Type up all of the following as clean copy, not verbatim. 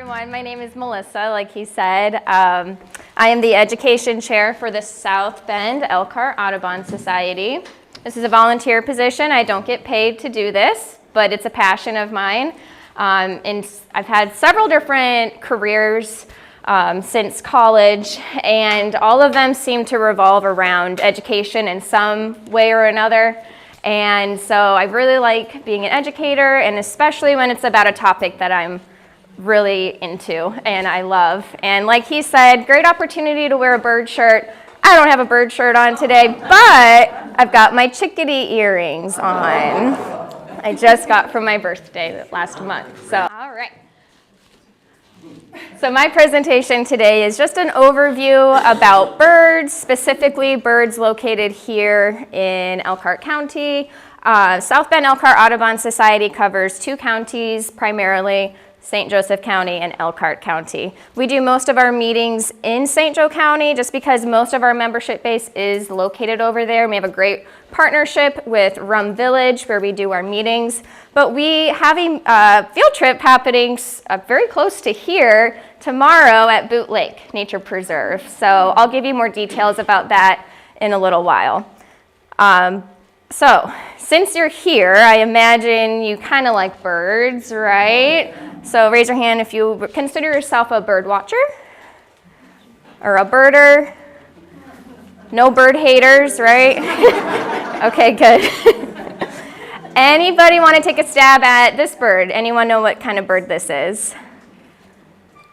everyone. My name is Melissa, like he said. I am the education chair for the South Bend-Elkhart Audubon Society. This is a volunteer position. I don't get paid to do this, but it's a passion of mine. And I've had several different careers since college, and all of them seem to revolve around education in some way or another. And so I really like being an educator, and especially when it's about a topic that I'm really into and I love. And like he said, great opportunity to wear a bird shirt. I don't have a bird shirt on today, but I've got my chickadee earrings on. I just got from my birthday last month. So, all right. So my presentation today is just an overview about birds, specifically birds located here in Elkhart County. South Bend-Elkhart Audubon Society covers two counties primarily, St. Joseph County and Elkhart County. We do most of our meetings in St. Joe County just because most of our membership base is located over there. We have a great partnership with Rum Village where we do our meetings. But we have a field trip happening very close to here tomorrow at Boot Lake Nature Preserve. So I'll give you more details about that in a little while. So since you're here, I imagine you kind of like birds, right? So raise your hand if you consider yourself a bird watcher or a birder. No bird haters, right? Okay, good. Anybody want to take a stab at this bird? Anyone know what kind of bird this is?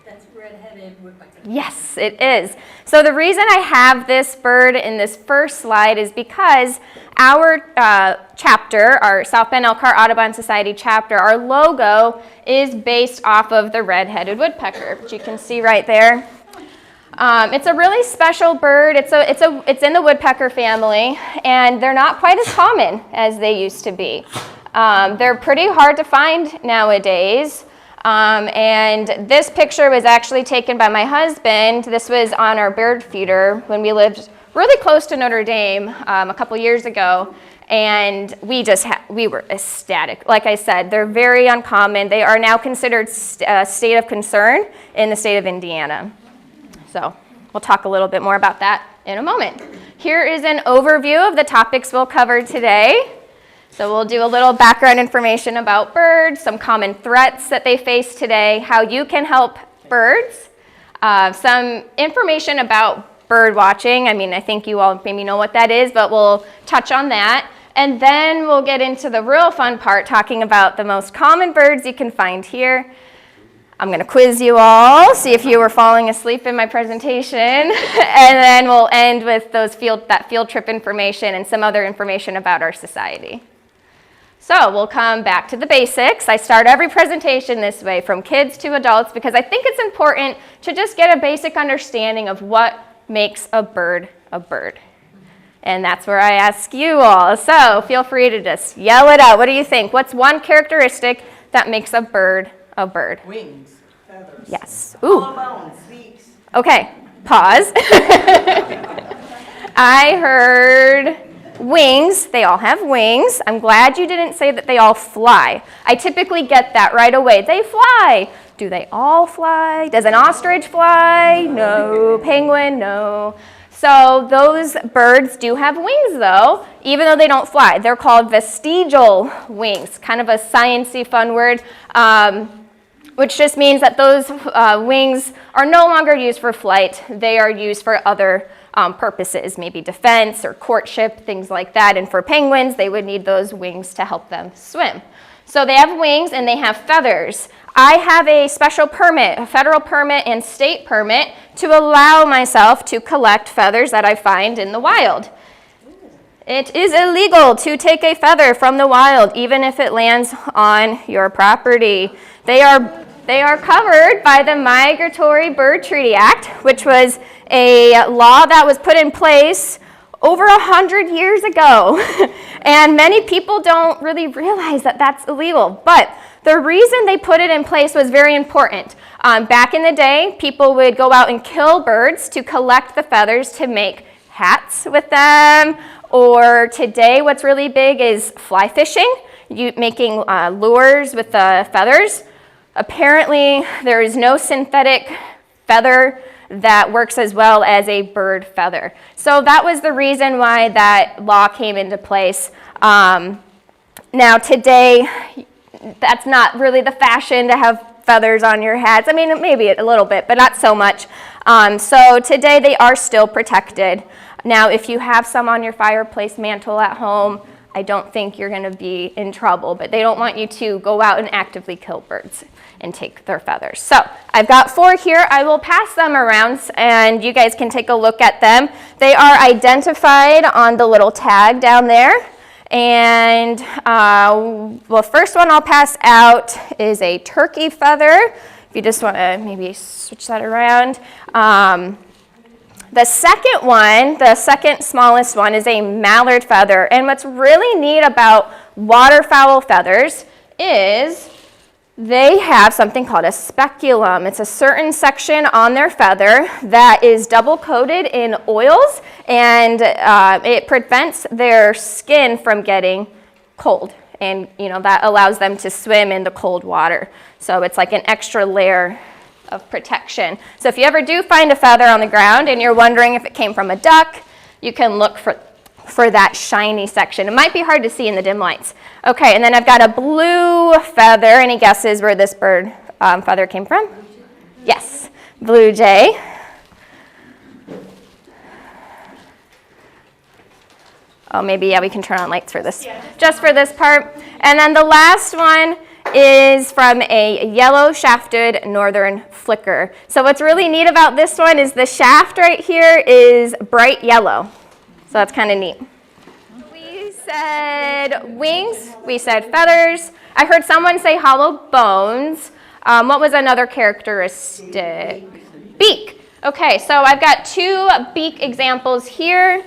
That's red-headed woodpecker. Yes, it is. So the reason I have this bird in this first slide is because our chapter, our South Bend-Elkhart Audubon Society chapter, our logo is based off of the red-headed woodpecker, which you can see right there. It's a really special bird. It's in the woodpecker family, and they're not quite as common as they used to be. They're pretty hard to find nowadays. And this picture was actually taken by my husband. This was on our bird feeder when we lived really close to Notre Dame a couple years ago, and we were ecstatic. Like I said, they're very uncommon. They are now considered a state of concern in the state of Indiana. So we'll talk a little bit more about that in a moment. Here is an overview of the topics we'll cover today. So we'll do a little background information about birds, some common threats that they face today, how you can help birds, some information about bird watching. I mean, I think you all maybe know what that is, but we'll touch on that. And then we'll get into the real fun part, talking about the most common birds you can find here. I'm going to quiz you all, see if you were falling asleep in my presentation, and then we'll end with that field trip information and some other information about our society. So we'll come back to the basics. I start every presentation this way, from kids to adults, because I think it's important to just get a basic understanding of what makes a bird a bird. And that's where I ask you all. So feel free to just yell it out. What do you think? What's one characteristic that makes a bird a bird? Wings, feathers. Yes. Ooh. Collarbones, beaks. Okay, pause. I heard wings. They all have wings. I'm glad you didn't say that they all fly. I typically get that right away. They fly. Do they all fly? Does an ostrich fly? No. Penguin? No. So those birds do have wings, though, even though they don't fly. They're called vestigial wings, kind of a sciencey fun word, which just means that those wings are no longer used for flight. They are used for other purposes, maybe defense or courtship, things like that. And for penguins, they would need those wings to help them swim. So they have wings and they have feathers. I have a special permit, a federal permit and state permit, to allow myself to collect feathers that I find in the wild. It is illegal to take a feather from the wild, even if it lands on your property. They are covered by the Migratory Bird Treaty Act, which was a law that was put in place over 100 years ago. And many people don't really realize that that's illegal. But the reason they put it in place was very important. Back in the day, people would go out and kill birds to collect the feathers to make hats with them. Or today, what's really big is fly fishing, making lures with the feathers. Apparently, there is no synthetic feather that works as well as a bird feather. So that was the reason why that law came into place. Now today, that's not really the fashion to have feathers on your hats. I mean, maybe a little bit, but not so much. So today they are still protected. Now, if you have some on your fireplace mantle at home, I don't think you're going to be in trouble, but they don't want you to go out and actively kill birds and take their feathers. So I've got 4 here. I will pass them around and you guys can take a look at them. They are identified on the little tag down there. And well, first one I'll pass out is a turkey feather. If you just want to maybe switch that around. The second one, the second smallest one, is a mallard feather. And what's really neat about waterfowl feathers is they have something called a speculum. It's a certain section on their feather that is double coated in oils, and it prevents their skin from getting cold. And that allows them to swim in the cold water. So it's like an extra layer of protection. So if you ever do find a feather on the ground and you're wondering if it came from a duck, you can look for that shiny section. It might be hard to see in the dim lights. Okay, and then I've got a blue feather. Any guesses where this bird feather came from? Yes, blue jay. Oh, maybe, yeah, we can turn on lights for this, just for this part. And then the last one is from a yellow shafted northern flicker. So what's really neat about this one is the shaft right here is bright yellow. So that's kind of neat. We said wings, we said feathers. I heard someone say hollow bones. What was another characteristic? Beak. Okay, so I've got 2 beak examples here.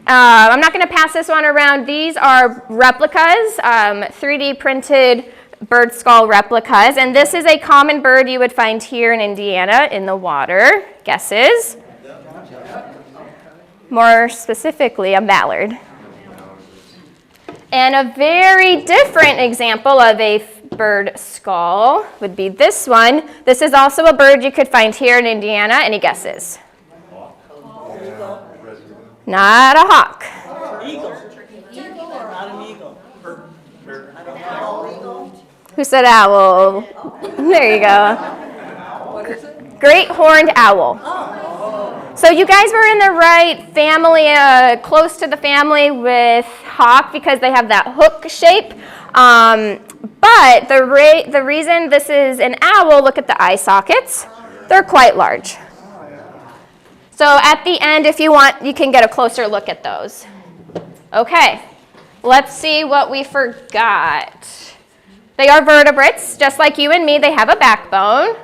I'm not going to pass this one around. These are replicas, 3D printed bird skull replicas. And this is a common bird you would find here in Indiana in the water. Guesses? More specifically, a mallard. And a very different example of a bird skull would be this one. This is also a bird you could find here in Indiana. Any guesses? Not a hawk. Eagle. Eagle or not an eagle? Who said owl? There you go. What is it? Great horned owl. So you guys were in the right family, close to the family with hawk because they have that hook shape. But the reason this is an owl, look at the eye sockets. They're quite large. So at the end, if you want, you can get a closer look at those. Okay, let's see what we forgot. They are vertebrates, just like you and me. They have a backbone.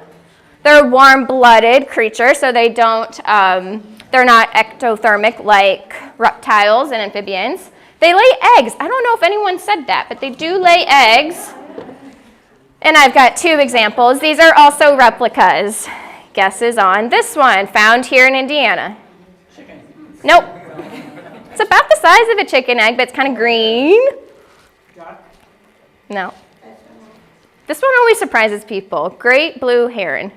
They're warm-blooded creatures, so they don't, they're not ectothermic like reptiles and amphibians. They lay eggs. I don't know if anyone said that, but they do lay eggs. And I've got 2 examples. These are also replicas. Guesses on this one, found here in Indiana. Chicken. Nope. It's about the size of a chicken egg, but it's kind of green. Duck. No. This one always surprises people. Great blue heron.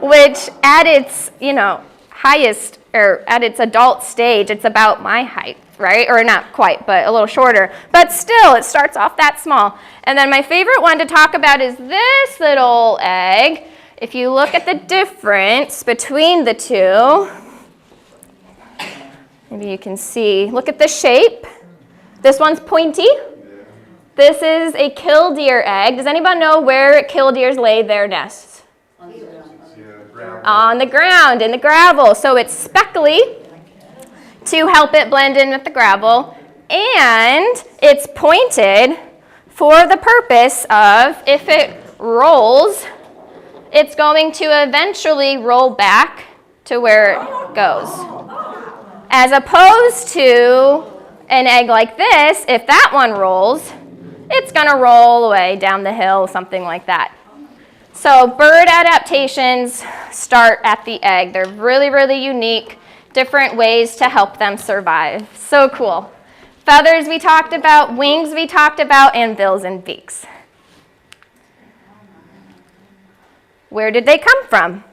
Which at its, highest, or at its adult stage, it's about my height, right? Or not quite, but a little shorter. But still, it starts off that small. And then my favorite one to talk about is this little egg. If you look at the difference between the 2, maybe you can see, look at the shape. This one's pointy. This is a killdeer egg. Does anybody know where killdeers lay their nests? On the ground, in the gravel. So it's speckly to help it blend in with the gravel. And it's pointed for the purpose of, if it rolls, it's going to eventually roll back to where it goes. As opposed to an egg like this, if that one rolls, it's going to roll away down the hill, something like that. So bird adaptations start at the egg. They're really, really unique, different ways to help them survive. So cool. Feathers we talked about, wings we talked about, and bills and beaks. Where did they come from?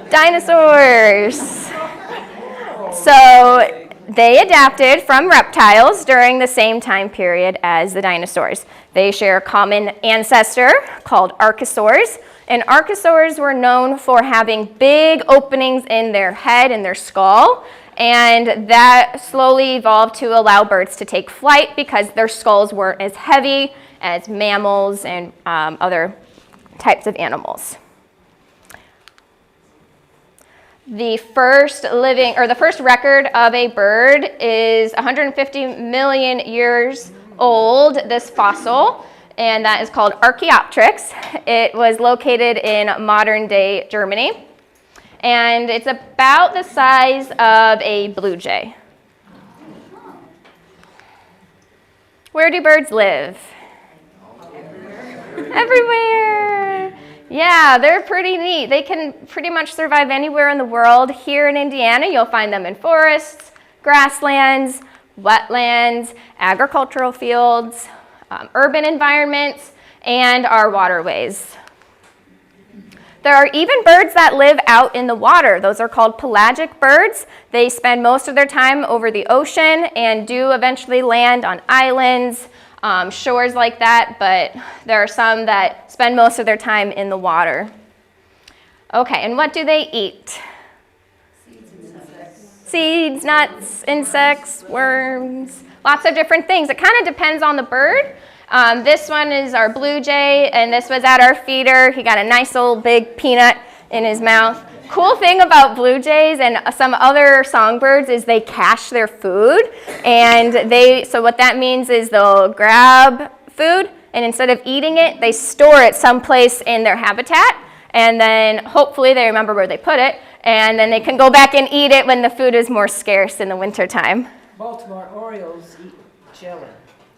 Dinosaurs. So they adapted from reptiles during the same time period as the dinosaurs. They share a common ancestor called archosaurs, and archosaurs were known for having big openings in their head and their skull, and that slowly evolved to allow birds to take flight because their skulls weren't as heavy as mammals and other types of animals. The first record of a bird is 150 million years old, this fossil, and that is called Archaeopteryx. It was located in modern-day Germany, and it's about the size of a blue jay. Where do birds live? Everywhere. Yeah, they're pretty neat. They can pretty much survive anywhere in the world. Here in Indiana, you'll find them in forests, grasslands, wetlands, agricultural fields, urban environments, and our waterways. There are even birds that live out in the water. Those are called pelagic birds. They spend most of their time over the ocean and do eventually land on islands, shores like that, but there are some that spend most of their time in the water. Okay, and what do they eat? Seeds, nuts, insects, worms, lots of different things. It kind of depends on the bird. This one is our blue jay, and this was at our feeder. He got a nice old big peanut in his mouth. Cool thing about blue jays and some other songbirds is they cache their food, and so what that means is they'll grab food, and instead of eating it, they store it someplace in their habitat, and then hopefully they remember where they put it, and then they can go back and eat it when the food is more scarce in the wintertime. Baltimore Orioles eat jelly.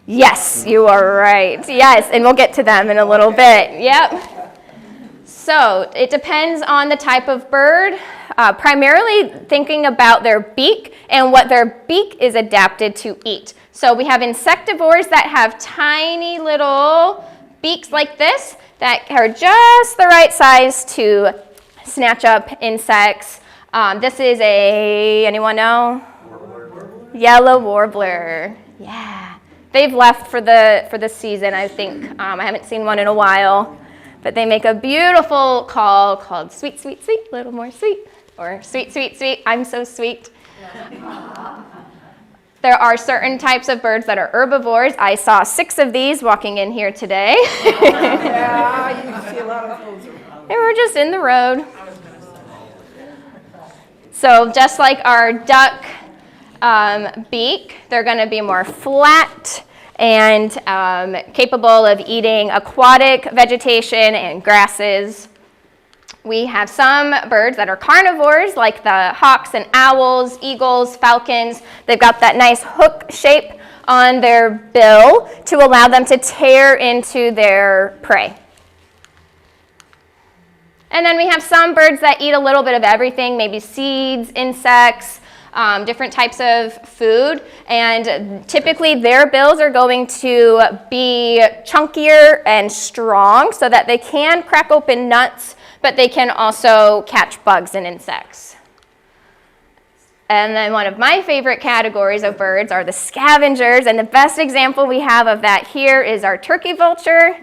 Yes, you are right. Yes, and we'll get to them in a little bit. Yep. So it depends on the type of bird, primarily thinking about their beak and what their beak is adapted to eat. So we have insectivores that have tiny little beaks like this that are just the right size to snatch up insects. This is anyone know? Yellow warbler. Yeah. They've left for the season, I think. I haven't seen one in a while. But they make a beautiful call called sweet, sweet, sweet, little more sweet, or sweet, sweet, sweet, I'm so sweet. There are certain types of birds that are herbivores. I saw 6 of these walking in here today. Yeah, you see a lot of those around. They were just in the road. So just like our duck beak, they're going to be more flat and capable of eating aquatic vegetation and grasses. We have some birds that are carnivores, like the hawks and owls, eagles, falcons. They've got that nice hook shape on their bill to allow them to tear into their prey. And then we have some birds that eat a little bit of everything, maybe seeds, insects, different types of food, and typically their bills are going to be chunkier and strong so that they can crack open nuts, but they can also catch bugs and insects. And then one of my favorite categories of birds are the scavengers, and the best example we have of that here is our turkey vulture.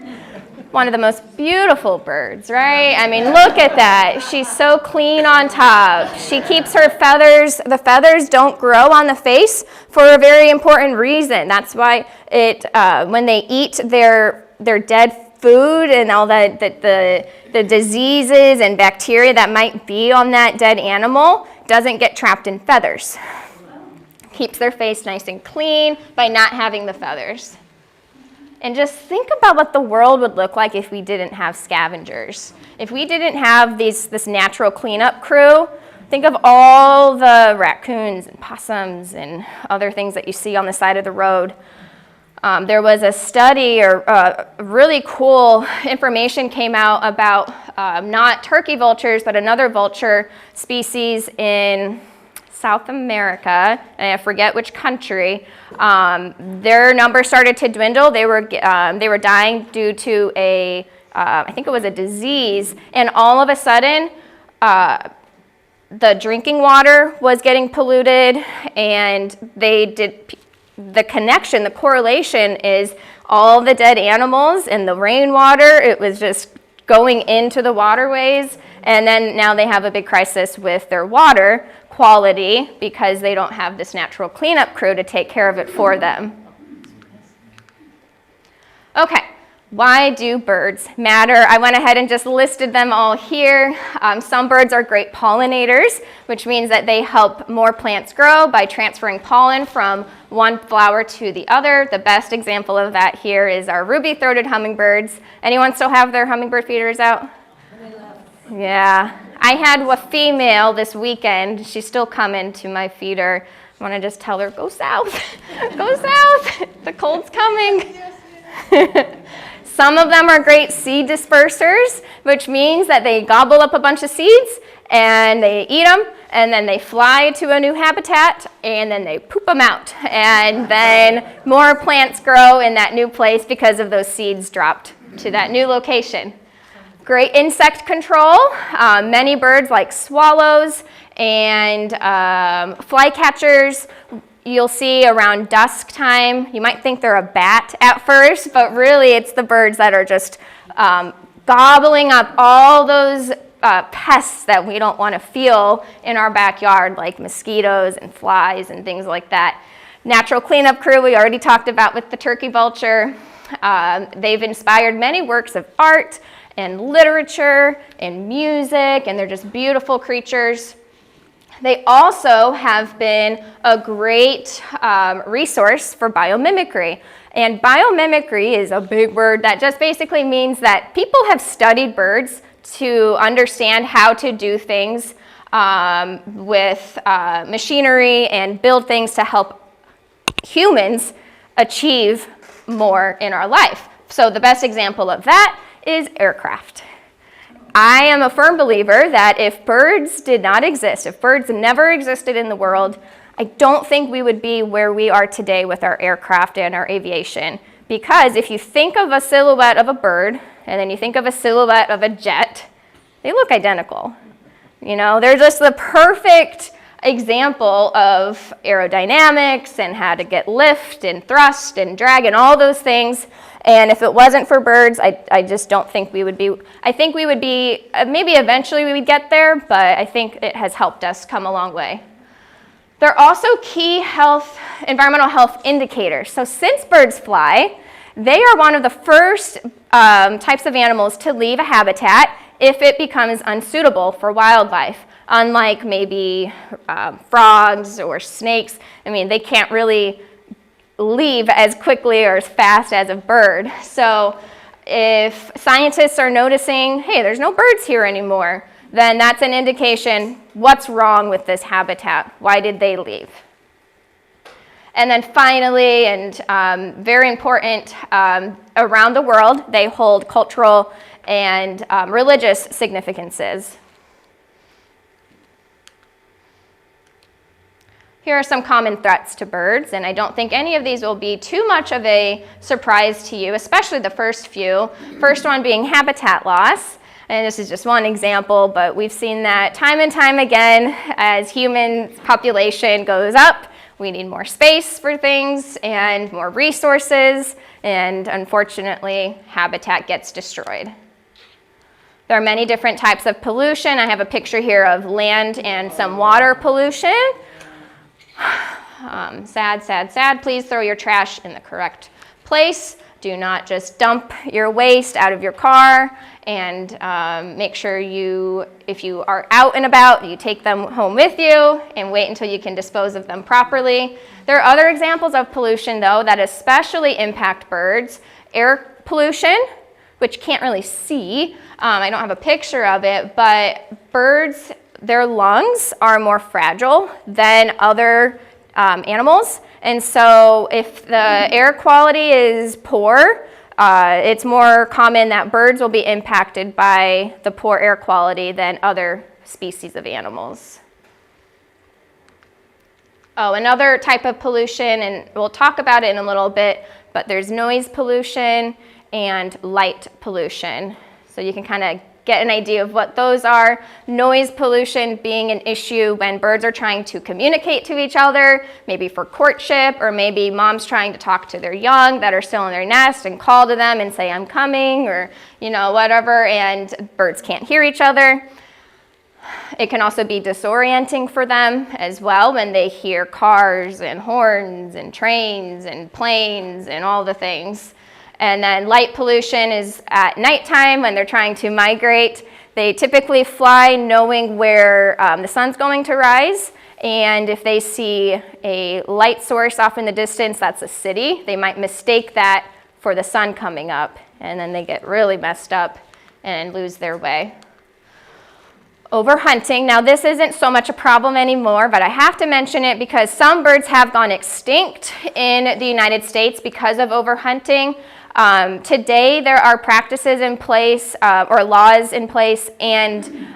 One of the most beautiful birds, right? I mean, look at that. She's so clean on top. She keeps her feathers. The feathers don't grow on the face for a very important reason. That's why when they eat their dead food and all the diseases and bacteria that might be on that dead animal doesn't get trapped in feathers. Keeps their face nice and clean by not having the feathers. And just think about what the world would look like if we didn't have scavengers. If we didn't have this natural cleanup crew, think of all the raccoons and possums and other things that you see on the side of the road. There was a study or really cool information came out about not turkey vultures, but another vulture species in South America, and I forget which country, their numbers started to dwindle. They were dying due to I think it was a disease, and all of a sudden, the drinking water was getting polluted, and the correlation is all the dead animals and the rainwater, it was just going into the waterways, and then now they have a big crisis with their water quality because they don't have this natural cleanup crew to take care of it for them. Okay, why do birds matter? I went ahead and just listed them all here. Some birds are great pollinators, which means that they help more plants grow by transferring pollen from one flower to the other. The best example of that here is our ruby-throated hummingbirds. Anyone still have their hummingbird feeders out? Yeah. I had a female this weekend. She's still coming to my feeder. I want to just tell her, go south. Go south. The cold's coming. Some of them are great seed dispersers, which means that they gobble up a bunch of seeds and they eat them, and then they fly to a new habitat, and then they poop them out. And then more plants grow in that new place because of those seeds dropped to that new location. Great insect control. Many birds like swallows and flycatchers, you'll see around dusk time. You might think they're a bat at first, but really it's the birds that are just gobbling up all those pests that we don't want to feel in our backyard, like mosquitoes and flies and things like that. Natural cleanup crew, we already talked about with the turkey vulture. They've inspired many works of art and literature and music, and they're just beautiful creatures. They also have been a great resource for biomimicry. And biomimicry is a big word that just basically means that people have studied birds to understand how to do things with machinery and build things to help humans achieve more in our life. So the best example of that is aircraft. I am a firm believer that if birds did not exist, if birds never existed in the world, I don't think we would be where we are today with our aircraft and our aviation. Because if you think of a silhouette of a bird, and then you think of a silhouette of a jet, they look identical. You know, they're just the perfect example of aerodynamics and how to get lift and thrust and drag and all those things. And if it wasn't for birds, I just don't think we would be, I think we would be, maybe eventually we would get there, but I think it has helped us come a long way. They're also key environmental health indicators. So since birds fly, they are one of the first types of animals to leave a habitat if it becomes unsuitable for wildlife. Unlike maybe frogs or snakes, I mean, they can't really leave as quickly or as fast as a bird. So if scientists are noticing, hey, there's no birds here anymore, then that's an indication, what's wrong with this habitat? Why did they leave? And then finally, and very important, around the world, they hold cultural and religious significances. Here are some common threats to birds, and I don't think any of these will be too much of a surprise to you, especially the first few. First one being habitat loss, and this is just one example, but we've seen that time and time again as human population goes up. We need more space for things and more resources, and unfortunately, habitat gets destroyed. There are many different types of pollution. I have a picture here of land and some water pollution. Sad, sad, sad. Please throw your trash in the correct place. Do not just dump your waste out of your car, and make sure if you are out and about, you take them home with you and wait until you can dispose of them properly. There are other examples of pollution, though, that especially impact birds. Air pollution, which can't really see. I don't have a picture of it, but birds, their lungs are more fragile than other animals. And so if the air quality is poor, it's more common that birds will be impacted by the poor air quality than other species of animals. Oh, another type of pollution, and we'll talk about it in a little bit, but there's noise pollution and light pollution. So you can kind of get an idea of what those are. Noise pollution being an issue when birds are trying to communicate to each other, maybe for courtship, or maybe mom's trying to talk to their young that are still in their nest and call to them and say, I'm coming, or whatever, and birds can't hear each other. It can also be disorienting for them as well when they hear cars and horns and trains and planes and all the things. And then light pollution is at nighttime when they're trying to migrate. They typically fly knowing where the sun's going to rise. And if they see a light source off in the distance, that's a city. They might mistake that for the sun coming up. And then they get really messed up and lose their way. Overhunting. Now this isn't so much a problem anymore, but I have to mention it because some birds have gone extinct in the United States because of overhunting. Today there are practices in place or laws in place and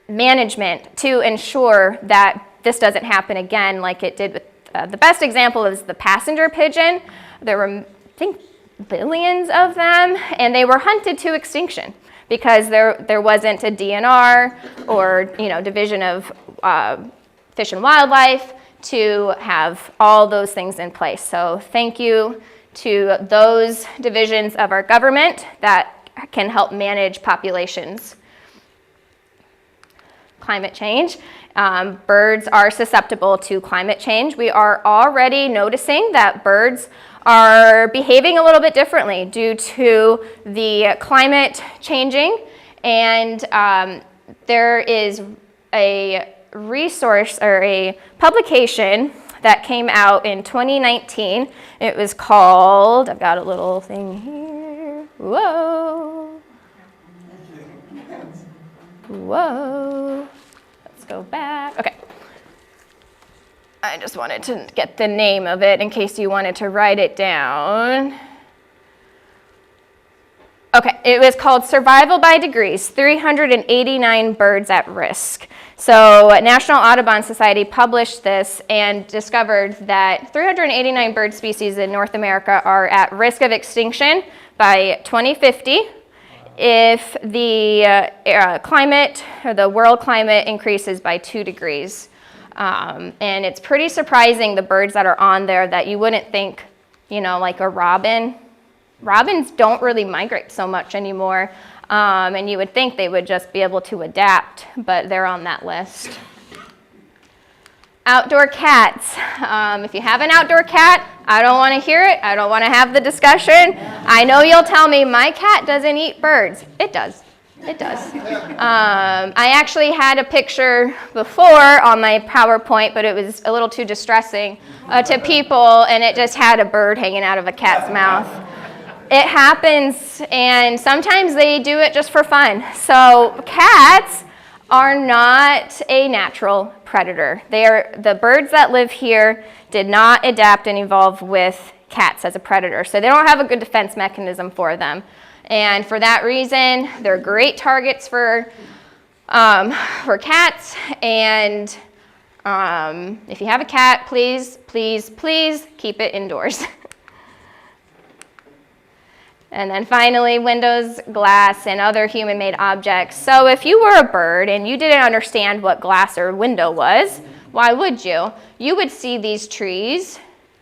management to ensure that this doesn't happen again like it did with the best example is the passenger pigeon. There were, I think, billions of them, and they were hunted to extinction because there wasn't a DNR or Division of Fish and Wildlife to have all those things in place. So thank you to those divisions of our government that can help manage populations. Climate change. Birds are susceptible to climate change. We are already noticing that birds are behaving a little bit differently due to the climate changing, and there is a resource or a publication that came out in 2019. It was called, I've got a little thing here, whoa, let's go back, okay. I just wanted to get the name of it in case you wanted to write it down. Okay, it was called Survival by Degrees, 389 Birds at Risk. So National Audubon Society published this and discovered that 389 bird species in North America are at risk of extinction by 2050 if the climate or the world climate increases by 2 degrees. And it's pretty surprising the birds that are on there that you wouldn't think, like a robin. Robins don't really migrate so much anymore, and you would think they would just be able to adapt, but they're on that list. Outdoor cats. If you have an outdoor cat, I don't want to hear it. I don't want to have the discussion. I know you'll tell me my cat doesn't eat birds. It does. It does. I actually had a picture before on my PowerPoint, but it was a little too distressing to people, and it just had a bird hanging out of a cat's mouth. It happens, and sometimes they do it just for fun. So cats are not a natural predator. The birds that live here did not adapt and evolve with cats as a predator, so they don't have a good defense mechanism for them. And for that reason, they're great targets for cats. And if you have a cat, please, please, please keep it indoors. And then finally, windows, glass, and other human-made objects. So if you were a bird and you didn't understand what glass or window was, why would you? You would see these trees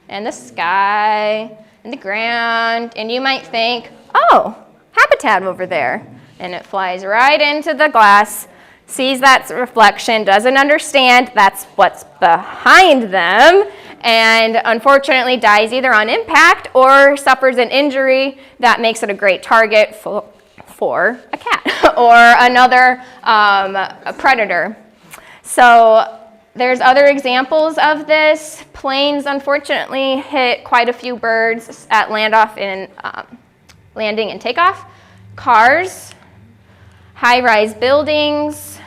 and the sky and the ground, and you might think, oh, habitat over there. And it flies right into the glass, sees that reflection, doesn't understand that's what's behind them, and unfortunately dies either on impact or suffers an injury that makes it a great target for a cat or another a predator. So there's other examples of this. Planes unfortunately hit quite a few birds at landing and takeoff. Cars, high-rise buildings,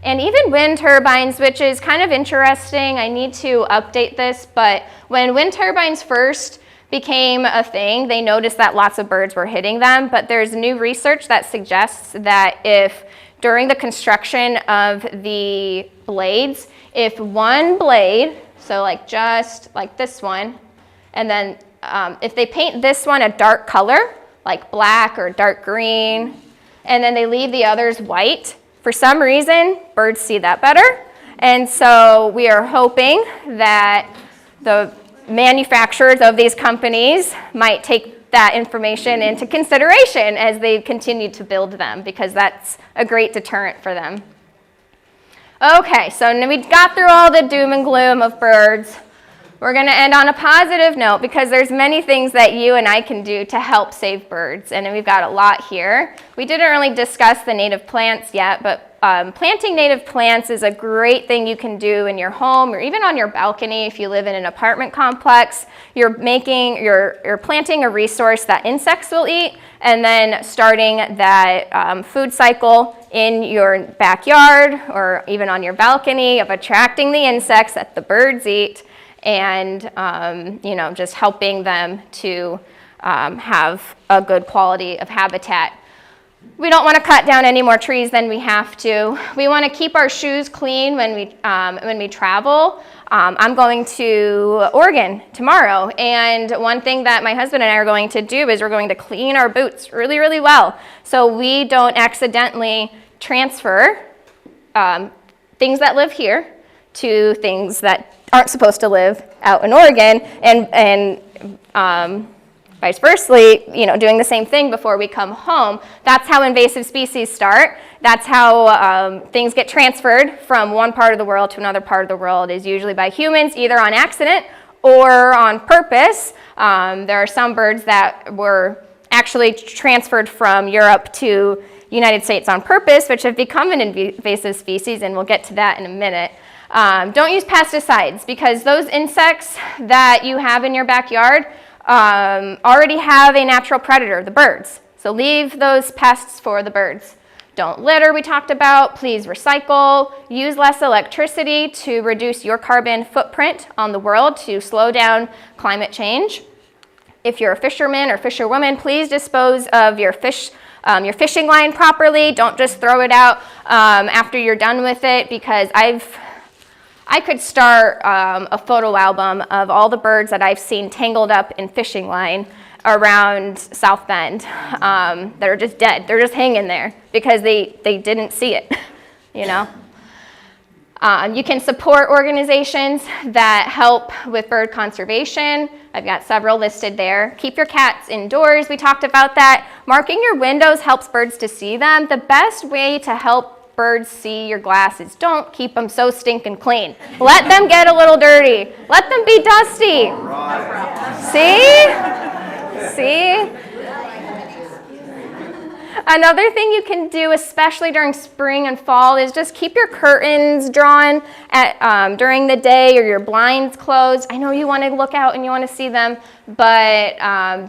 and even wind turbines, which is kind of interesting. I need to update this, but when wind turbines first became a thing, they noticed that lots of birds were hitting them, but there's new research that suggests that if during the construction of the blades, if one blade, so like just like this one, and then if they paint this one a dark color, like black or dark green, and then they leave the others white, for some reason, birds see that better. And so we are hoping that the manufacturers of these companies might take that information into consideration as they continue to build them, because that's a great deterrent for them. Okay, so now we got through all the doom and gloom of birds. We're going to end on a positive note, because there's many things that you and I can do to help save birds, and we've got a lot here. We didn't really discuss the native plants yet, but planting native plants is a great thing you can do in your home or even on your balcony if you live in an apartment complex. You're planting a resource that insects will eat, and then starting that food cycle in your backyard or even on your balcony of attracting the insects that the birds eat, and just helping them to have a good quality of habitat. We don't want to cut down any more trees than we have to. We want to keep our shoes clean when we travel. I'm going to Oregon tomorrow, and one thing that my husband and I are going to do is we're going to clean our boots really, really well, so we don't accidentally transfer things that live here to things that aren't supposed to live out in Oregon, and vice versa, doing the same thing before we come home. That's how invasive species start. That's how things get transferred from one part of the world to another part of the world, is usually by humans, either on accident or on purpose. There are some birds that were actually transferred from Europe to United States on purpose, which have become an invasive species, and we'll get to that in a minute. Don't use pesticides, because those insects that you have in your backyard already have a natural predator, the birds. So leave those pests for the birds. Don't litter, we talked about. Please recycle. Use less electricity to reduce your carbon footprint on the world, to slow down climate change. If you're a fisherman or fisherwoman, please dispose of your fishing line properly. Don't just throw it out after you're done with it, because I could start a photo album of all the birds that I've seen tangled up in fishing line around South Bend that are just dead. They're just hanging there because they didn't see it, You can support organizations that help with bird conservation. I've got several listed there. Keep your cats indoors. We talked about that. Marking your windows helps birds to see them. The best way to help birds see your glass is don't keep them so stinking clean. Let them get a little dirty. Let them be dusty. See? Another thing you can do, especially during spring and fall, is just keep your curtains drawn during the day, or your blinds closed. I know you want to look out and you want to see them, but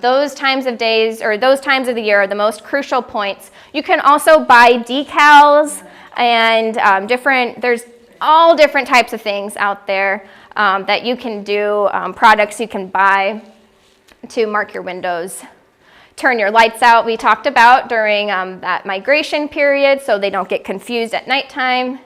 those times of days, or those times of the year, are the most crucial points. You can also buy decals and there's all different types of things out there that you can do, products you can buy to mark your windows. Turn your lights out, we talked about, during that migration period, so they don't get confused at nighttime.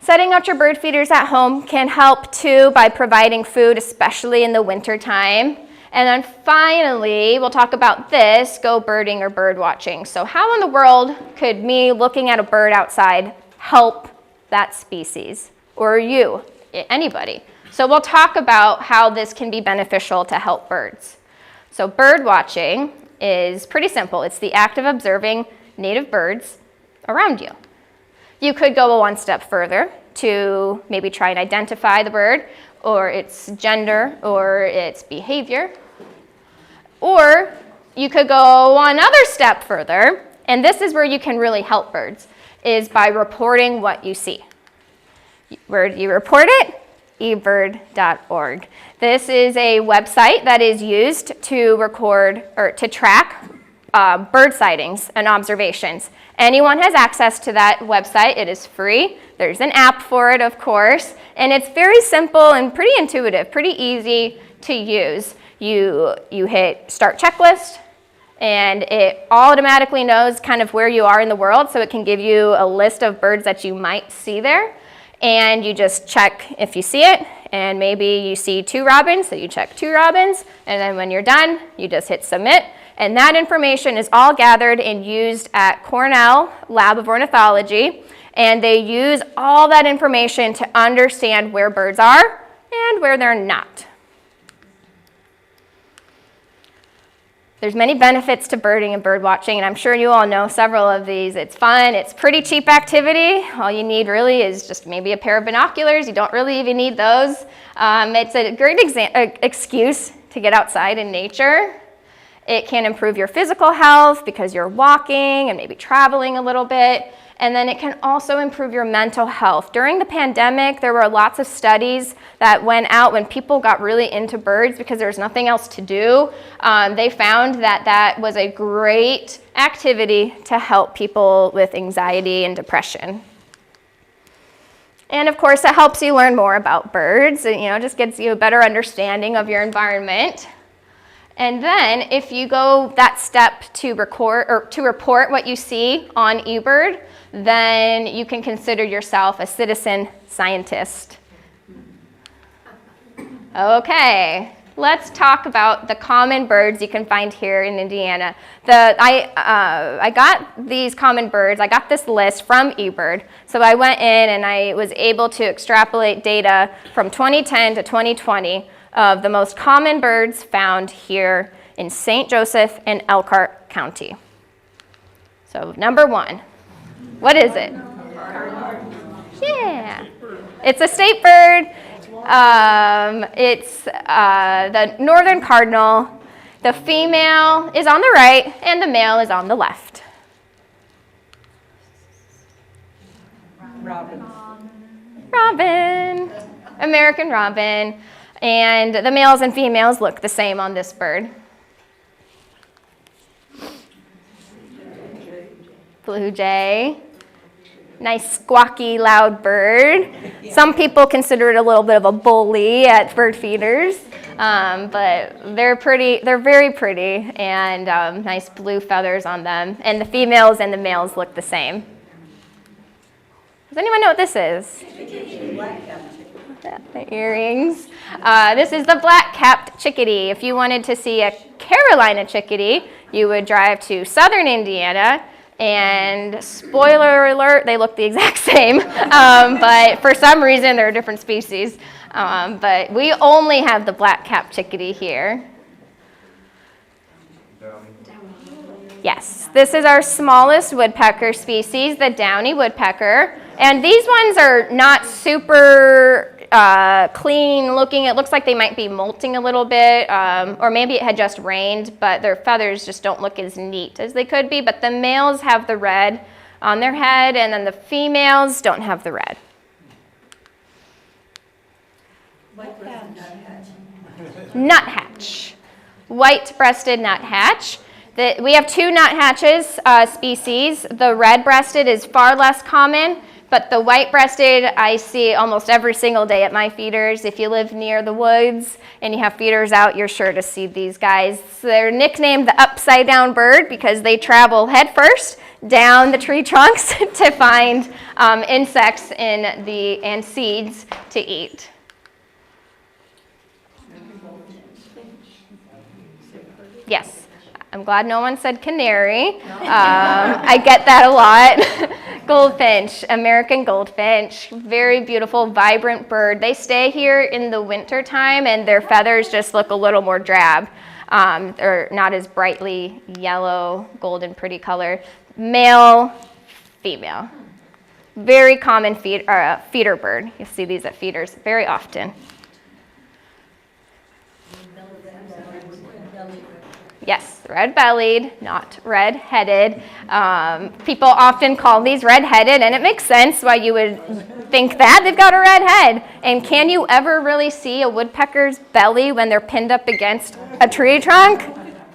Setting out your bird feeders at home can help too, by providing food, especially in the winter time. And then finally, we'll talk about this, go birding or bird watching. So how in the world could me looking at a bird outside help that species, or you, anybody? So we'll talk about how this can be beneficial to help birds. So bird watching is pretty simple. It's the act of observing native birds around you. You could go one step further to maybe try and identify the bird, or its gender, or its behavior. Or you could go another step further, and this is where you can really help birds, is by reporting what you see. Where do you report it? ebird.org. This is a website that is used to record or to track bird sightings and observations. Anyone has access to that website. It is free. There's an app for it, of course, and it's very simple and pretty intuitive, pretty easy to use. You hit Start Checklist, and it automatically knows kind of where you are in the world, so it can give you a list of birds that you might see there, and you just check if you see it, and maybe you see 2 robins, so you check 2 robins, and then when you're done, you just hit submit, and that information is all gathered and used at Cornell Lab of Ornithology, and they use all that information to understand where birds are and where they're not. There's many benefits to birding and bird watching, and I'm sure you all know several of these. It's fun, it's pretty cheap activity. All you need really is just maybe a pair of binoculars. You don't really even need those. It's a great excuse to get outside in nature. It can improve your physical health because you're walking and maybe traveling a little bit. And then it can also improve your mental health. During the pandemic, there were lots of studies that went out when people got really into birds because there was nothing else to do. They found that that was a great activity to help people with anxiety and depression. And of course, it helps you learn more about birds. It just gives you a better understanding of your environment. And then if you go that step to record or to report what you see on eBird, then you can consider yourself a citizen scientist. Okay, let's talk about the common birds you can find here in Indiana. I got these common birds, I got this list from eBird. So I went in and I was able to extrapolate data from 2010 to 2020 of the most common birds found here in St. Joseph and Elkhart County. So number 1, what is it? Yeah, it's a state bird. It's the northern cardinal. The female is on the right and the male is on the left. Robin, American robin. And the males and females look the same on this bird. Blue jay. Nice squawky, loud bird. Some people consider it a little bit of a bully at bird feeders, but they're very pretty, and nice blue feathers on them. And the females and the males look the same. Does anyone know what this is? The earrings. This is the black-capped chickadee. If you wanted to see a Carolina chickadee, you would drive to southern Indiana, and spoiler alert, they look the exact same, but for some reason they're a different species. But we only have the black-capped chickadee here. Yes, this is our smallest woodpecker species, the downy woodpecker. And these ones are not super clean looking. It looks like they might be molting a little bit, or maybe it had just rained, but their feathers just don't look as neat as they could be. But the males have the red on their head, and then the females don't have the red. Nuthatch. White-breasted nuthatch. We have 2 nuthatches species. The red-breasted is far less common, but the white-breasted I see almost every single day at my feeders. If you live near the woods and you have feeders out, you're sure to see these guys. So they're nicknamed the upside-down bird because they travel headfirst down the tree trunks to find insects and seeds to eat. Yes. I'm glad no one said canary. I get that a lot. Goldfinch, American goldfinch, very beautiful, vibrant bird. They stay here in the winter time, and their feathers just look a little more drab. They're not as brightly yellow, golden, pretty color. Male, female. Very common feeder bird. You see these at feeders very often. Yes, red-bellied, not red-headed. People often call these red-headed, and it makes sense why you would think that. They've got a red head. And can you ever really see a woodpecker's belly when they're pinned up against a tree trunk?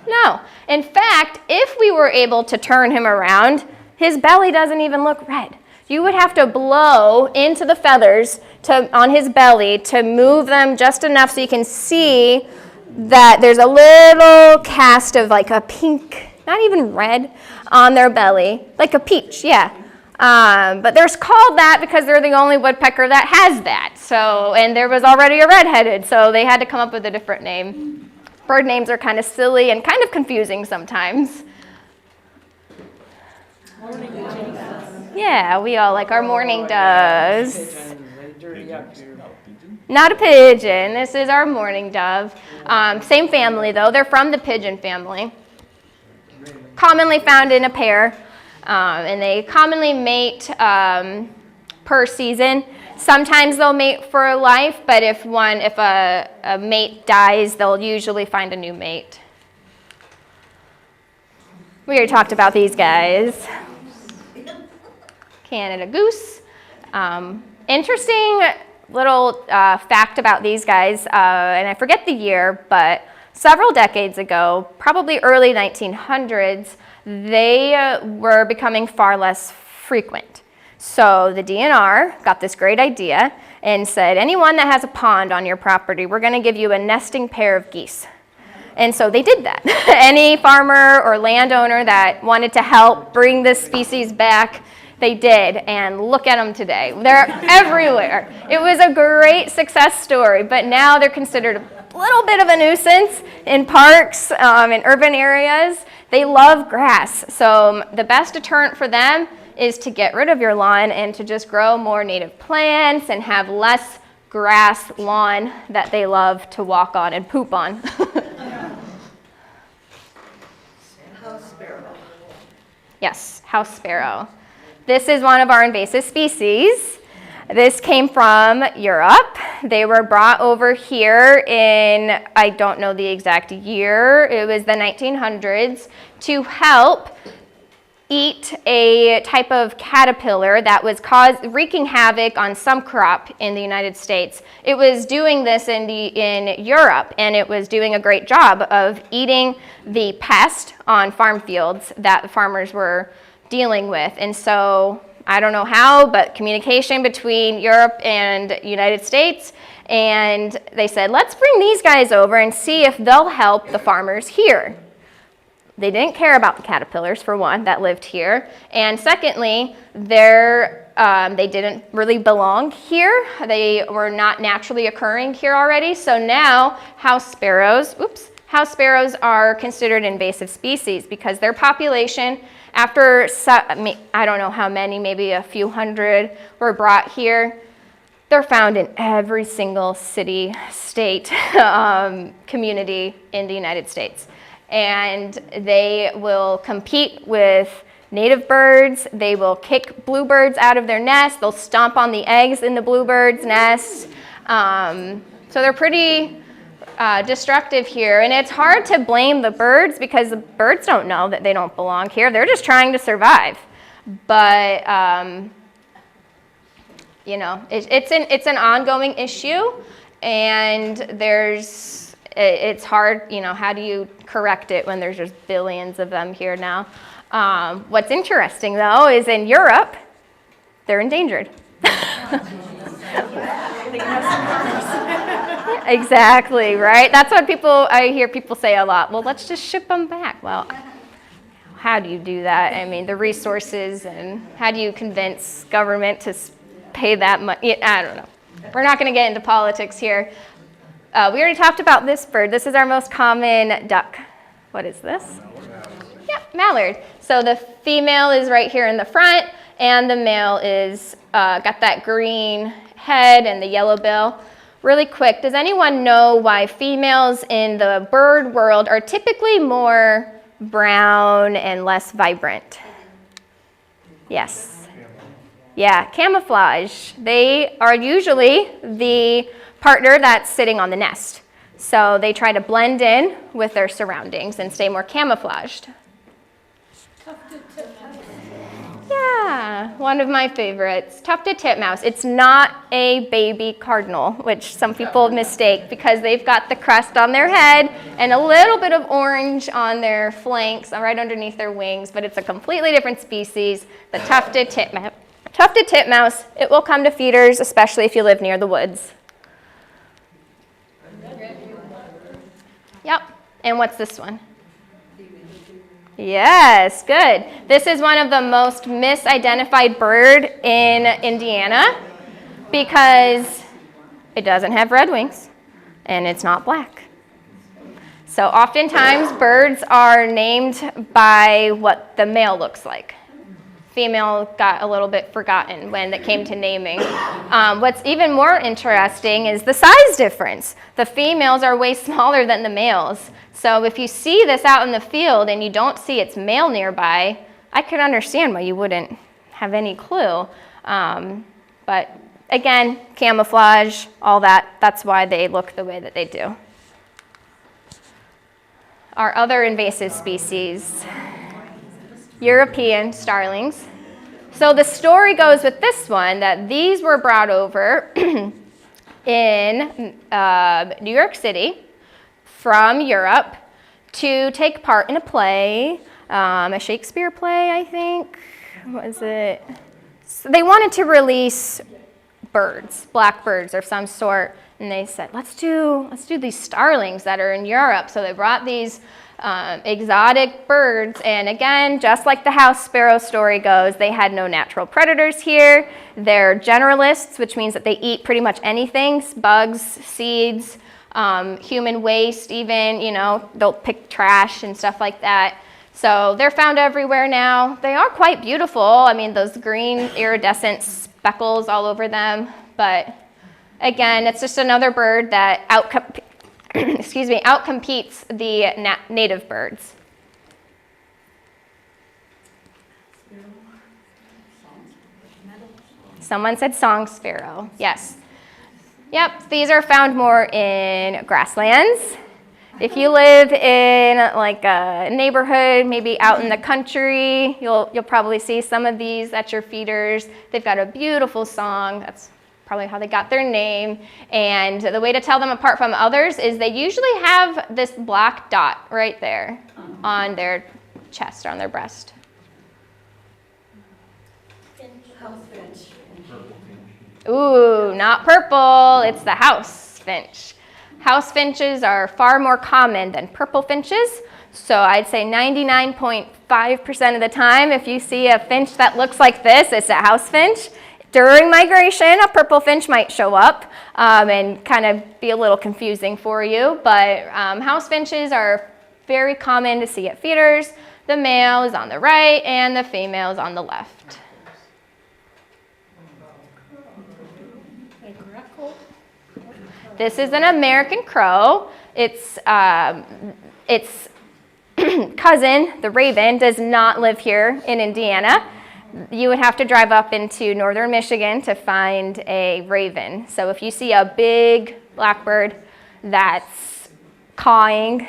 No. In fact, if we were able to turn him around, his belly doesn't even look red. You would have to blow into the feathers on his belly to move them just enough so you can see that there's a little cast of like a pink not even red, on their belly, like a peach, yeah. But they're called that because they're the only woodpecker that has that. So, and there was already a red-headed, so they had to come up with a different name. Bird names are kind of silly and kind of confusing sometimes. Morning doves. Yeah, we all like our morning doves. Pigeons. Not a pigeon. This is our mourning dove. Same family, though. They're from the pigeon family. Commonly found in a pair. And they commonly mate per season. Sometimes they'll mate for life, but if a mate dies, they'll usually find a new mate. We already talked about these guys. Canada goose. Interesting little fact about these guys, and I forget the year, but several decades ago, probably early 1900s, they were becoming far less frequent. So the DNR got this great idea and said, anyone that has a pond on your property, we're going to give you a nesting pair of geese. And so they did that. Any farmer or landowner that wanted to help bring this species back, they did, and look at them today. They're everywhere. It was a great success story, but now they're considered a little bit of a nuisance in parks, in urban areas. They love grass, so the best deterrent for them is to get rid of your lawn and to just grow more native plants and have less grass lawn that they love to walk on and poop on. House sparrow. Yes, house sparrow. This is one of our invasive species. This came from Europe. They were brought over here in, I don't know the exact year, it was the 1900s, to help eat a type of caterpillar that was wreaking havoc on some crop in the United States. It was doing this in Europe, and it was doing a great job of eating the pest on farm fields that the farmers were dealing with. And so I don't know how, but communication between Europe and United States, and they said, let's bring these guys over and see if they'll help the farmers here. They didn't care about the caterpillars, for one, that lived here. And secondly, they didn't really belong here. They were not naturally occurring here already. So now house sparrows are considered invasive species because their population, after, I don't know how many, maybe a few hundred were brought here, they're found in every single city, state, community in the United States. And they will compete with native birds. They will kick bluebirds out of their nest. They'll stomp on the eggs in the bluebird's nest. So they're pretty destructive here. And it's hard to blame the birds because the birds don't know that they don't belong here. They're just trying to survive. But, it's an ongoing issue. And it's hard, how do you correct it when there's just billions of them here now? What's interesting, though, is in Europe, they're endangered. Exactly, right? That's what I hear people say a lot. Well, let's just ship them back. Well, how do you do that? I mean, the resources, and how do you convince government to pay that money? I don't know. We're not going to get into politics here. We already talked about this bird. This is our most common duck. What is this? Yeah, mallard. So the female is right here in the front, and the male is got that green head and the yellow bill. Really quick, does anyone know why females in the bird world are typically more brown and less vibrant? Yes. Yeah, camouflage. They are usually the partner that's sitting on the nest. So they try to blend in with their surroundings and stay more camouflaged. Yeah, one of my favorites, tufted titmouse. It's not a baby cardinal, which some people mistake because they've got the crest on their head and a little bit of orange on their flanks, right underneath their wings, but it's a completely different species, the tufted titmouse. Tufted titmouse, it will come to feeders, especially if you live near the woods. Yep, and what's this one? Yes, good. This is one of the most misidentified bird in Indiana because it doesn't have red wings and it's not black. So oftentimes birds are named by what the male looks like. Female got a little bit forgotten when it came to naming. What's even more interesting is the size difference. The females are way smaller than the males. So if you see this out in the field and you don't see its male nearby, I could understand why you wouldn't have any clue. But again, camouflage, all that, that's why they look the way that they do. Our other invasive species, European starlings. So the story goes with this one that these were brought over in New York City from Europe to take part in a play, a Shakespeare play, I think. What was it? So they wanted to release birds, blackbirds of some sort, and they said, let's do these starlings that are in Europe. So they brought these exotic birds, and again, just like the house sparrow story goes, they had no natural predators here. They're generalists, which means that they eat pretty much anything, bugs, seeds, human waste even, they'll pick trash and stuff like that. So they're found everywhere now. They are quite beautiful. I mean, those green iridescent speckles all over them, but again, it's just another bird that outcompetes the native birds. Someone said song sparrow. Yes. Yep, these are found more in grasslands. If you live in like a neighborhood, maybe out in the country, you'll probably see some of these at your feeders. They've got a beautiful song. That's probably how they got their name. And the way to tell them apart from others is they usually have this black dot right there on their chest or on their breast. House finch. Ooh, not purple, it's the house finch. House finches are far more common than purple finches. So I'd say 99.5% of the time, if you see a finch that looks like this, it's a house finch. During migration, a purple finch might show up and kind of be a little confusing for you, but house finches are very common to see at feeders. The male is on the right and the female is on the left. This is an American crow. Its cousin, the raven, does not live here in Indiana. You would have to drive up into northern Michigan to find a raven. So if you see a big blackbird that's cawing,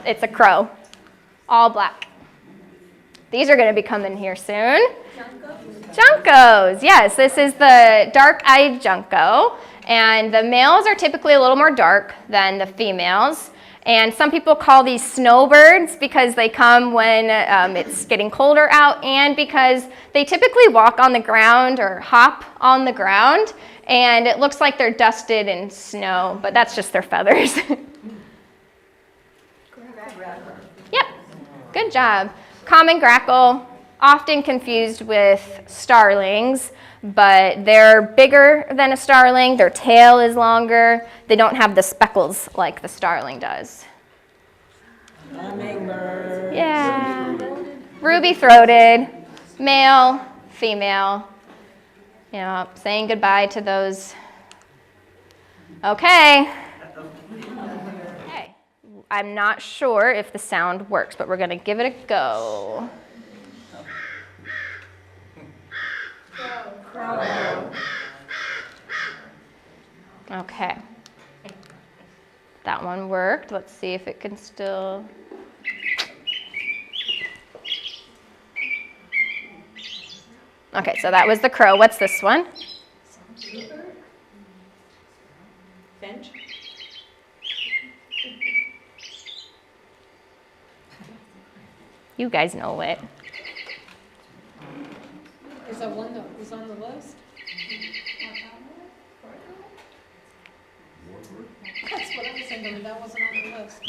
it's a crow, all black. These are going to be coming here soon. Juncos, yes, this is the dark-eyed junco. And the males are typically a little more dark than the females. And some people call these snowbirds because they come when it's getting colder out and because they typically walk on the ground or hop on the ground. And it looks like they're dusted in snow, but that's just their feathers. Yep, good job. Common grackle, often confused with starlings, but they're bigger than a starling. Their tail is longer. They don't have the speckles like the starling does. Hummingbird. Yeah. Ruby-throated, male, female. Yeah, saying goodbye to those. Okay. Okay. I'm not sure if the sound works, but we're going to give it a go. Okay. That one worked. Let's see if it can still. Okay, so that was the crow. What's this one? Finch. You guys know it. Is that one that was on the list? That's what I was thinking, but that wasn't on the list.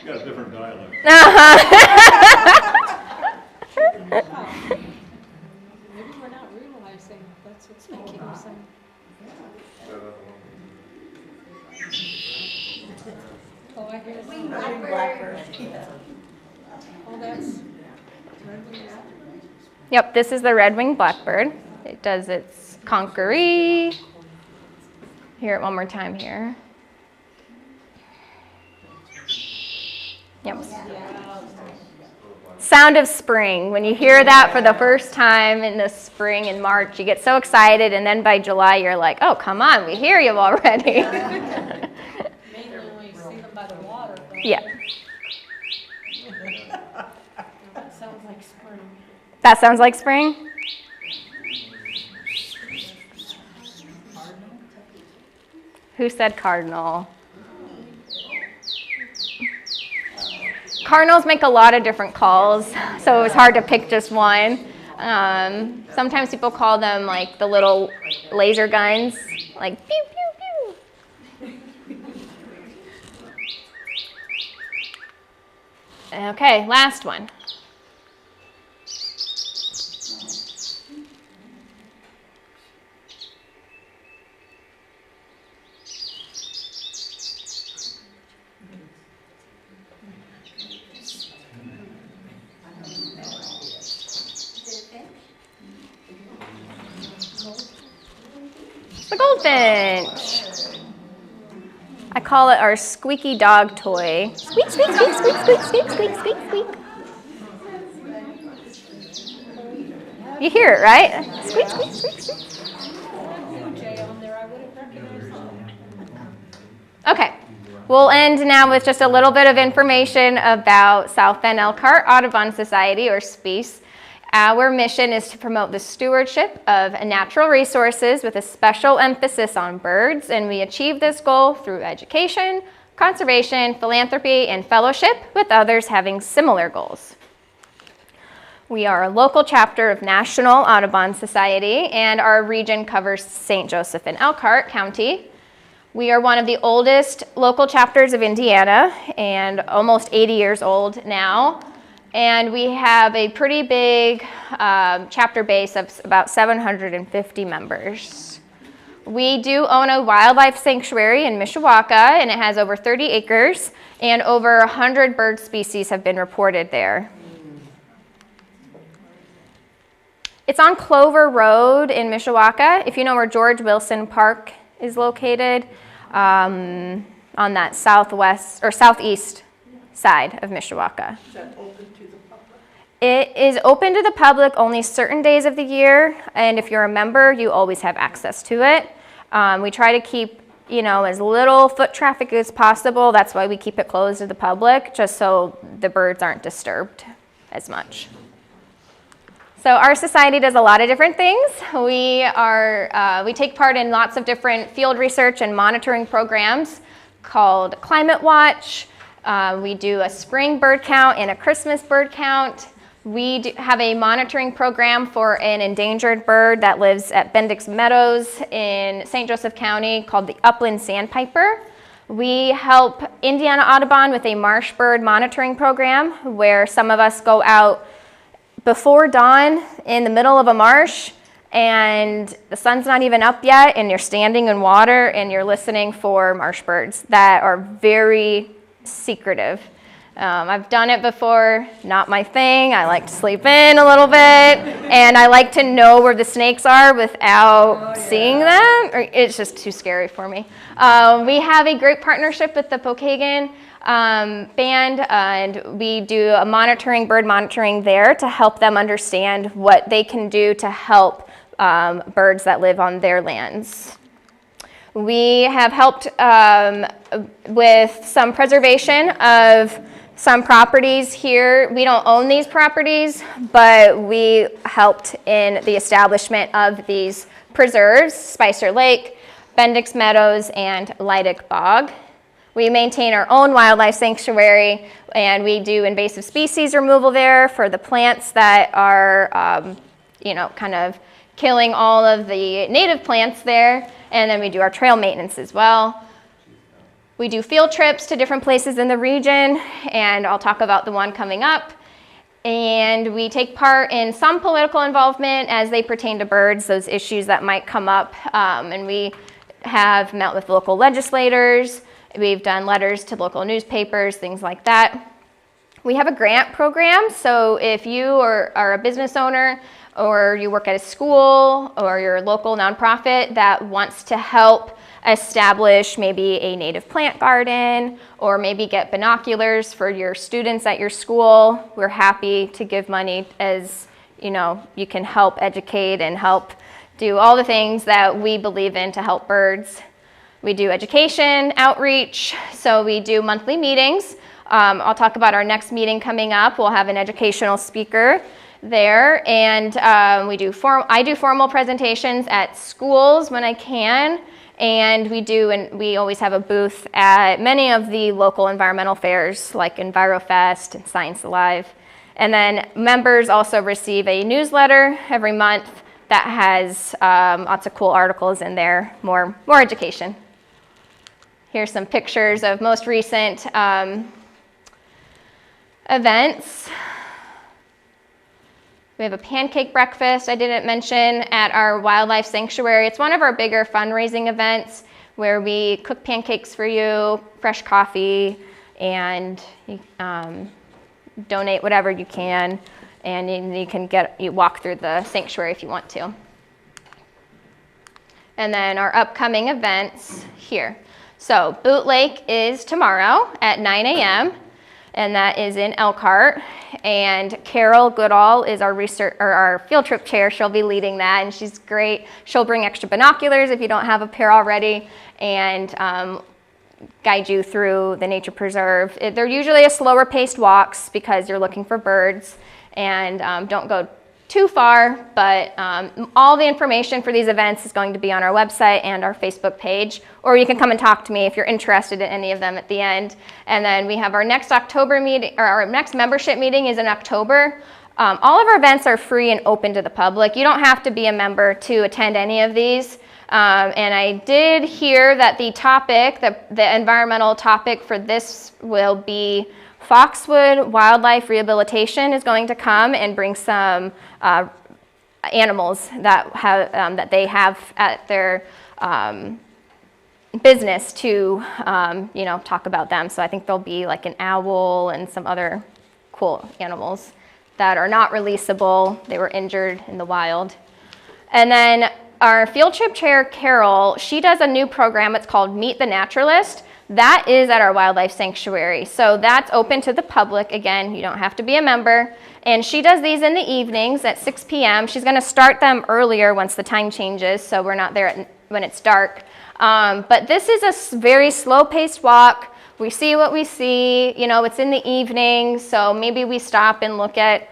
Got a different dialect. Maybe we're not realizing that's what's making us sing. Oh, I hear it. Blackbird. Oh, that's red-winged. Yep, this is the red-winged blackbird. It does its conqueree. Hear it one more time here. Yep. Sound of spring. When you hear that for the first time in the spring in March, you get so excited, and then by July you're like, oh, come on, we hear you already. Mainly only see them by the water. But Yeah. that sounds like spring. That sounds like spring? Who said cardinal? Cardinals make a lot of different calls, so it was hard to pick just one. Sometimes people call them like the little laser guns, like pew, pew, pew. Okay, last one. The goldfinch. I call it our squeaky dog toy. Squeak, squeak, squeak, squeak, squeak, squeak, squeak, squeak, squeak. You hear it, right? Squeak, squeak, squeak, squeak. Jay on there, I would have recognized them. Okay, we'll end now with just a little bit of information about South Bend-Elkhart Audubon Society, or SPEACE. Our mission is to promote the stewardship of natural resources with a special emphasis on birds, and we achieve this goal through education, conservation, philanthropy, and fellowship with others having similar goals. We are a local chapter of National Audubon Society, and our region covers St. Joseph and Elkhart County. We are one of the oldest local chapters of Indiana, and almost 80 years old now. And we have a pretty big chapter base of about 750 members. We do own a wildlife sanctuary in Mishawaka, and it has over 30 acres, and over 100 bird species have been reported there. It's on Clover Road in Mishawaka, if you know where George Wilson Park is located, on that southwest or southeast side of Mishawaka. Is that open to the public? It is open to the public only certain days of the year, and if you're a member, you always have access to it. We try to keep, as little foot traffic as possible. That's why we keep it closed to the public, just so the birds aren't disturbed as much. So our society does a lot of different things. We take part in lots of different field research and monitoring programs called Climate Watch. We do a spring bird count and a Christmas bird count. We have a monitoring program for an endangered bird that lives at Bendix Meadows in St. Joseph County called the upland sandpiper. We help Indiana Audubon with a marsh bird monitoring program where some of us go out before dawn in the middle of a marsh and the sun's not even up yet and you're standing in water and you're listening for marsh birds that are very secretive. I've done it before, not my thing. I like to sleep in a little bit and I like to know where the snakes are without seeing them. It's just too scary for me. We have a great partnership with the Pokagon band, and we do a bird monitoring there to help them understand what they can do to help birds that live on their lands. We have helped with some preservation of some properties here. We don't own these properties, but we helped in the establishment of these preserves, Spicer Lake, Bendix Meadows, and Leidick Bog. We maintain our own wildlife sanctuary, and we do invasive species removal there for the plants that are, kind of killing all of the native plants there, and then we do our trail maintenance as well. We do field trips to different places in the region, and I'll talk about the one coming up. And we take part in some political involvement as they pertain to birds, those issues that might come up, and we have met with local legislators. We've done letters to local newspapers, things like that. We have a grant program, so if you are a business owner or you work at a school or you're a local nonprofit that wants to help establish maybe a native plant garden or maybe get binoculars for your students at your school, we're happy to give money as you can help educate and help do all the things that we believe in to help birds. We do education, outreach, so we do monthly meetings. I'll talk about our next meeting coming up. We'll have an educational speaker there, and I do formal presentations at schools when I can, and we always have a booth at many of the local environmental fairs like EnviroFest and Science Alive. And then members also receive a newsletter every month that has lots of cool articles in there, more education. Here's some pictures of most recent events. We have a pancake breakfast I didn't mention at our wildlife sanctuary. It's one of our bigger fundraising events where we cook pancakes for you, fresh coffee, and donate whatever you can, and you can walk through the sanctuary if you want to. And then our upcoming events here. So Boot Lake is tomorrow at 9 a.m. and that is in Elkhart. And Carol Goodall is our field trip chair. She'll be leading that, and she's great. She'll bring extra binoculars if you don't have a pair already, and guide you through the nature preserve. They're usually a slower paced walks because you're looking for birds, and don't go too far, but all the information for these events is going to be on our website and our Facebook page, or you can come and talk to me if you're interested in any of them at the end. And then we have our next October meeting, or our next membership meeting is in October. All of our events are free and open to the public. You don't have to be a member to attend any of these. And I did hear that the environmental topic for this will be Foxwood Wildlife Rehabilitation is going to come and bring some animals that they have at their business to talk about them. So I think there'll be like an owl and some other cool animals that are not releasable. They were injured in the wild. And then our field trip chair, Carol, she does a new program. It's called Meet the Naturalist. That is at our wildlife sanctuary. So that's open to the public. Again, you don't have to be a member. And she does these in the evenings at 6 p.m. She's going to start them earlier once the time changes, so we're not there when it's dark. But this is a very slow-paced walk. We see what we see. It's in the evening, so maybe we stop and look at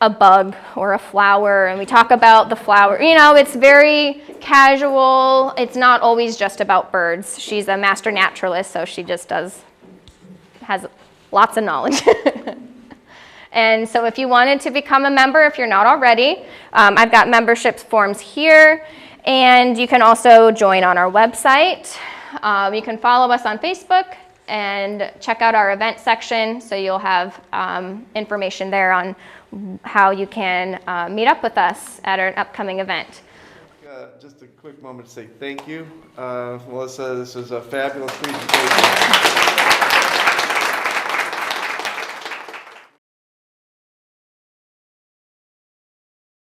a bug or a flower, and we talk about the flower. It's very casual. It's not always just about birds. She's a master naturalist, so she just has lots of knowledge. And so if you wanted to become a member, if you're not already, I've got membership forms here, and you can also join on our website. You can follow us on Facebook and check out our event section, so you'll have information there on how you can meet up with us at an upcoming event. Just a quick moment to say thank you. Melissa, this was a fabulous presentation.